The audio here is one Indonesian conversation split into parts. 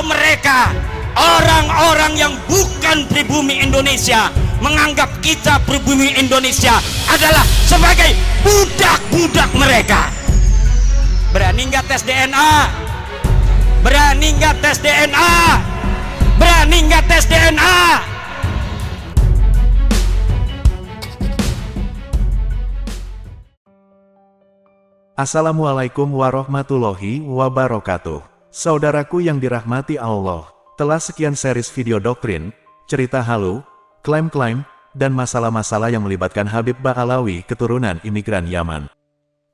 Kalau mereka orang-orang yang bukan pribumi Indonesia menganggap kita pribumi Indonesia adalah sebagai budak-budak mereka. Berani nggak tes DNA? Berani nggak tes DNA? Berani nggak tes DNA? Assalamualaikum warahmatullahi wabarakatuh. Saudaraku yang dirahmati Allah, telah sekian series video doktrin, cerita halu, klaim-klaim, dan masalah-masalah yang melibatkan Habib Ba'alawi keturunan imigran Yaman.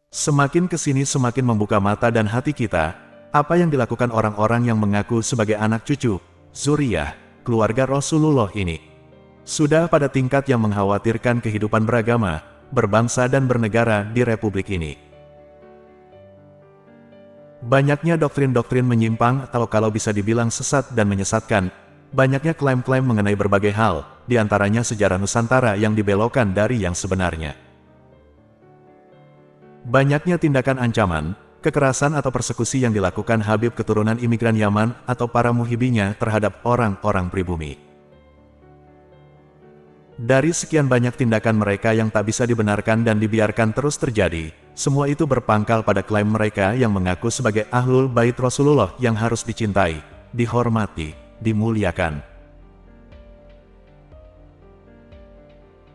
Semakin kesini semakin membuka mata dan hati kita, apa yang dilakukan orang-orang yang mengaku sebagai anak cucu, zuriyah, keluarga Rasulullah ini. Sudah pada tingkat yang mengkhawatirkan kehidupan beragama, berbangsa dan bernegara di Republik ini. Banyaknya doktrin-doktrin menyimpang atau kalau bisa dibilang sesat dan menyesatkan, banyaknya klaim-klaim mengenai berbagai hal, diantaranya sejarah Nusantara yang dibelokkan dari yang sebenarnya. Banyaknya tindakan ancaman, kekerasan atau persekusi yang dilakukan Habib keturunan imigran Yaman atau para muhibinya terhadap orang-orang pribumi. Dari sekian banyak tindakan mereka yang tak bisa dibenarkan dan dibiarkan terus terjadi, semua itu berpangkal pada klaim mereka yang mengaku sebagai Ahlul Bait Rasulullah yang harus dicintai, dihormati, dimuliakan.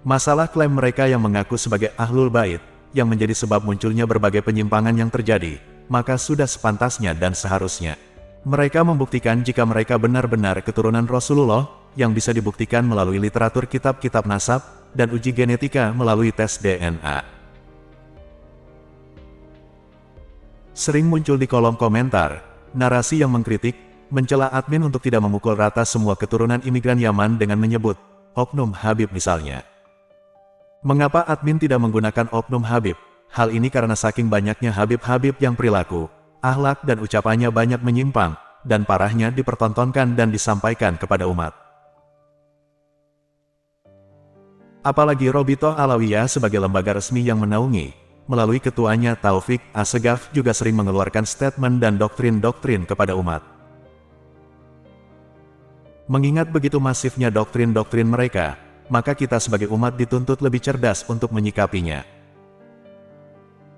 Masalah klaim mereka yang mengaku sebagai Ahlul Bait, yang menjadi sebab munculnya berbagai penyimpangan yang terjadi, maka sudah sepantasnya dan seharusnya mereka membuktikan jika mereka benar-benar keturunan Rasulullah, yang bisa dibuktikan melalui literatur kitab-kitab nasab, dan uji genetika melalui tes DNA. Sering muncul di kolom komentar, narasi yang mengkritik, mencela admin untuk tidak memukul rata semua keturunan imigran Yaman dengan menyebut oknum Habib misalnya. Mengapa admin tidak menggunakan oknum Habib? Hal ini karena saking banyaknya Habib-Habib yang perilaku, akhlak dan ucapannya banyak menyimpang, dan parahnya dipertontonkan dan disampaikan kepada umat. Apalagi Robitoh Alawiyah sebagai lembaga resmi yang menaungi, melalui ketuanya Taufik Assegaf juga sering mengeluarkan statement dan doktrin-doktrin kepada umat. Mengingat begitu masifnya doktrin-doktrin mereka, maka kita sebagai umat dituntut lebih cerdas untuk menyikapinya.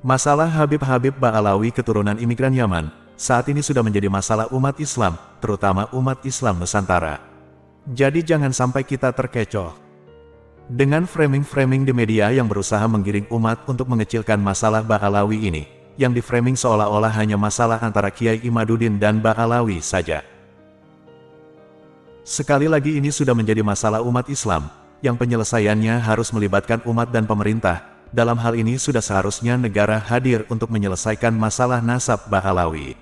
Masalah Habib-Habib Ba'alawi keturunan imigran Yaman, saat ini sudah menjadi masalah umat Islam, terutama umat Islam Nusantara. Jadi jangan sampai kita terkecoh dengan framing-framing di media yang berusaha menggiring umat untuk mengecilkan masalah Ba'alawi ini, yang diframing seolah-olah hanya masalah antara Kiai Imaduddin dan Ba'alawi saja. Sekali lagi ini sudah menjadi masalah umat Islam, yang penyelesaiannya harus melibatkan umat dan pemerintah. Dalam hal ini sudah seharusnya negara hadir untuk menyelesaikan masalah nasab Ba'alawi,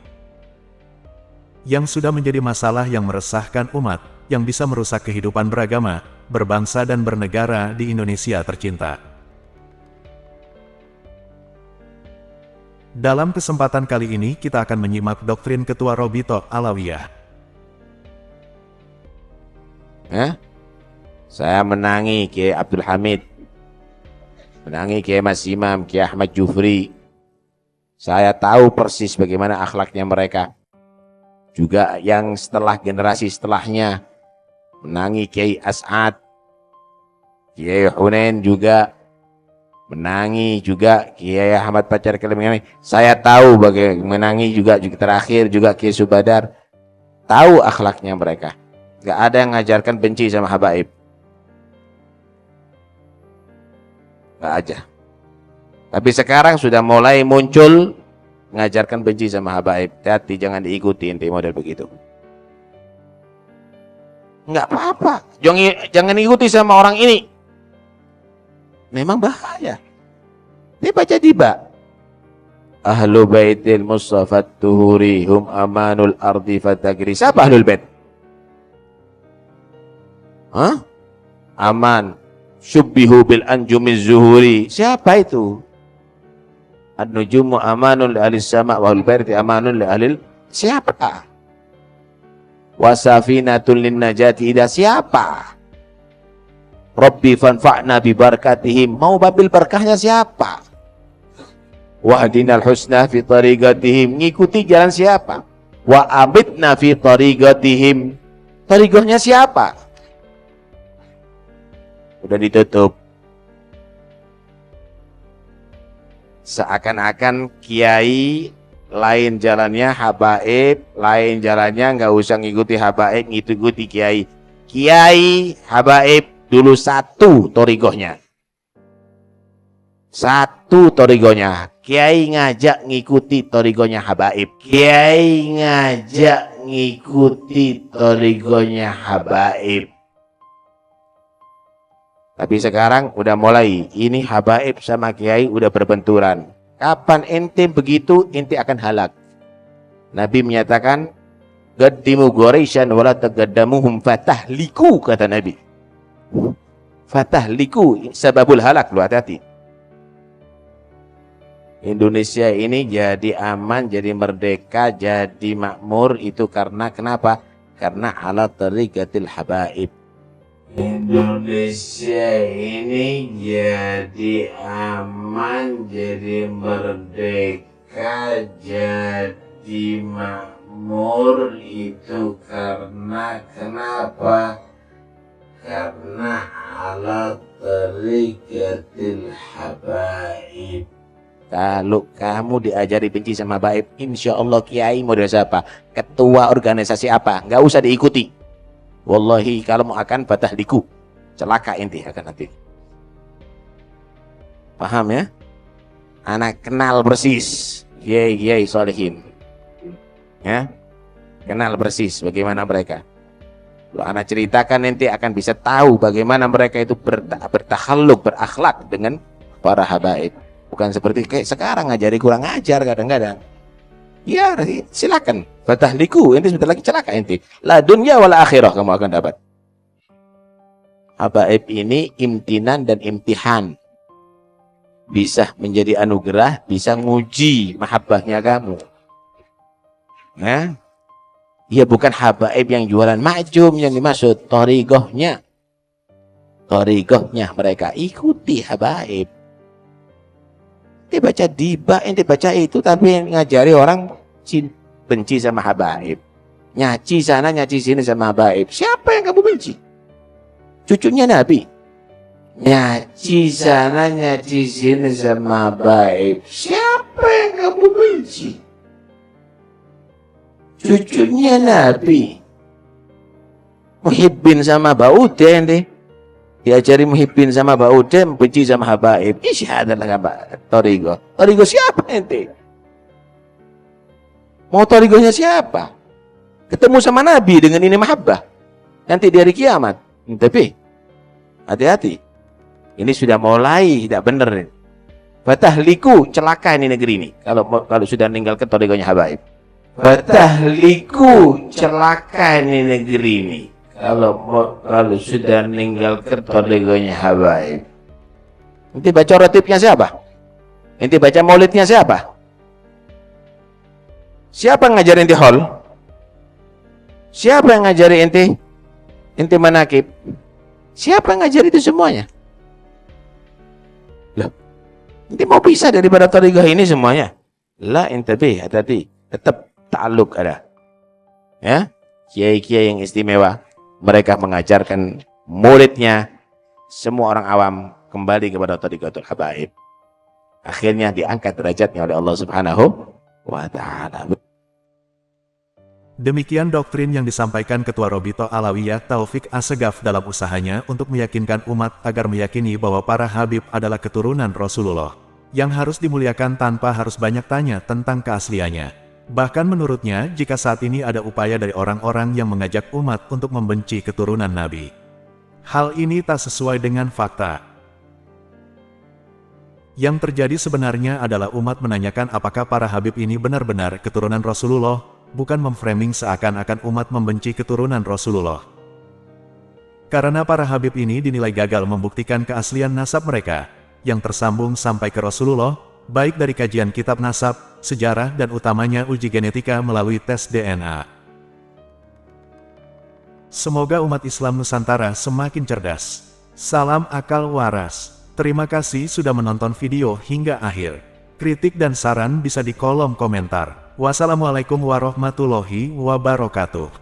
yang sudah menjadi masalah yang meresahkan umat, yang bisa merusak kehidupan beragama, berbangsa dan bernegara di Indonesia tercinta. Dalam kesempatan kali ini kita akan menyimak doktrin Ketua Robitoh Alawiyah. Saya menangi Kiai Abdul Hamid, menangi Kiai Mas Imam, Kiai Ahmad Jufri. Saya tahu persis bagaimana akhlaknya mereka. Juga yang setelah generasi setelahnya, menangi Kiai As'ad, Kiai Hunain juga, menangi juga Kiai Ahmad Pacar Kelim. Saya tahu bagaimana menangi juga terakhir juga Kiai Subadar. Tahu akhlaknya mereka. Gak ada yang ngajarkan benci sama habaib. Gak aja. Tapi sekarang sudah mulai muncul ngajarkan benci sama habaib. Hati-hati, jangan diikuti inti model begitu. Nggak apa-apa, jangan ikuti sama orang ini. Memang bahaya. Dia baca diba. Ahlu baitil Mustafa tuhuri hum amanul ardi fatagri. Siapa ahlul bait? Aman. Syubbihu bil anjumiz zuhuri. Siapa itu? An-nujumu amanul li ahlis sama' wa ahlul baiti amanul li ahlil. Siapa? Wasafinatul lin najati ida. Siapa? Rabbi fanfa'na bi barakatihim. Mau babil berkahnya siapa? Wahdinal husna fi tariqatihim. Ngikuti jalan siapa? wa amitna fi tariqatihim. Tariqahnya siapa? Udah ditutup. Seakan-akan kiai lain jalannya habaib, lain jalannya nggak usah ngikuti habaib, ngikuti kiai. Kiai habaib dulu satu torigohnya, satu torigohnya. Kiai ngajak ngikuti torigohnya habaib, kiai ngajak ngikuti torigohnya habaib. Tapi sekarang udah mulai, ini habaib sama kiai udah berbenturan. Kapan ente begitu, ente akan halak. Nabi menyatakan, "Qaddimu Quraisyan wala taqaddamuhum fatahliku," kata Nabi. Fatahliku, sebabul halak, lu hati-hati. Indonesia ini jadi aman, jadi merdeka, jadi makmur itu karena kenapa? Karena ala tariqatil habaib. Indonesia ini jadi aman, jadi merdeka, jadi makmur itu karena kenapa? Karena ala tariqatil habaib. Kalau kamu diajari benci sama habaib, insya Allah kiai model siapa, ketua organisasi apa, nggak usah diikuti. Wallahi kalau mau akan fatahliku, celaka inti akan nanti. Paham ya? Anak kenal persis kiai solehin, ya, kenal persis bagaimana mereka. Kalau anak ceritakan nanti akan bisa tahu bagaimana mereka itu bertakhalluk, berakhlak dengan para habaib. Bukan seperti kayak sekarang ngajari kurang ajar kadang-kadang. Ya silakan fatahliku, ente sebentar lagi celaka ente. La dunya wala akhirah kamu akan dapat. Habaib ini imtinan dan imtihan. Bisa menjadi anugerah, bisa nguji mahabbahnya kamu. Ya, ya bukan habaib yang jualan majum yang dimaksud, torigohnya. Torigohnya mereka ikuti habaib. Ente baca diba, ente baca itu, tapi ngajari orang benci sama habaib. Nyaci sana, nyaci sini sama habaib. Siapa yang kamu benci? Cucunya Nabi. Nyaci sana, nyaci sini sama habaib. Siapa yang kamu benci? Cucunya Nabi. Muhibbin sama Baude ente. Diajari muhibbin sama Baude, benci sama habaib. Isi adalah torigo. Torigo siapa ente? Mau torigohnya siapa? Ketemu sama Nabi dengan ini mahabbah. Nanti di hari kiamat. Tapi hati-hati. Ini sudah mulai tidak benar. Fatahliku, celaka ini negeri ini. Kalau sudah meninggalkan torigohnya habaib. Fatahliku, celaka ini negeri ini. Kalau sudah meninggalkan torigohnya habaib. Nanti baca rotibnya siapa? Nanti baca maulidnya siapa? Siapa yang ngajarin ente hol? Siapa yang ngajari ente? Ente manakib? Siapa yang ngajari itu semuanya? Loh, ente mau pisah daripada tariqah ini semuanya? La intabi, hati-hati. Tetap ta'alluq ada. Ya, kiai-kiai yang istimewa, mereka mengajarkan muridnya, semua orang awam kembali kepada tariqatul habaib. Akhirnya diangkat derajatnya oleh Allah Subhanahu wa ta'ala. Demikian doktrin yang disampaikan Ketua Robito Alawiyah Taufik Assegaf dalam usahanya untuk meyakinkan umat agar meyakini bahwa para habib adalah keturunan Rasulullah, yang harus dimuliakan tanpa harus banyak tanya tentang keasliannya. Bahkan menurutnya, jika saat ini ada upaya dari orang-orang yang mengajak umat untuk membenci keturunan Nabi, hal ini tak sesuai dengan fakta. Yang terjadi sebenarnya adalah umat menanyakan apakah para habib ini benar-benar keturunan Rasulullah, bukan memframing seakan-akan umat membenci keturunan Rasulullah. Karena para habib ini dinilai gagal membuktikan keaslian nasab mereka, yang tersambung sampai ke Rasulullah, baik dari kajian kitab nasab, sejarah dan utamanya uji genetika melalui tes DNA. Semoga umat Islam Nusantara semakin cerdas. Salam akal waras. Terima kasih sudah menonton video hingga akhir. Kritik dan saran bisa di kolom komentar. Wassalamualaikum warahmatullahi wabarakatuh.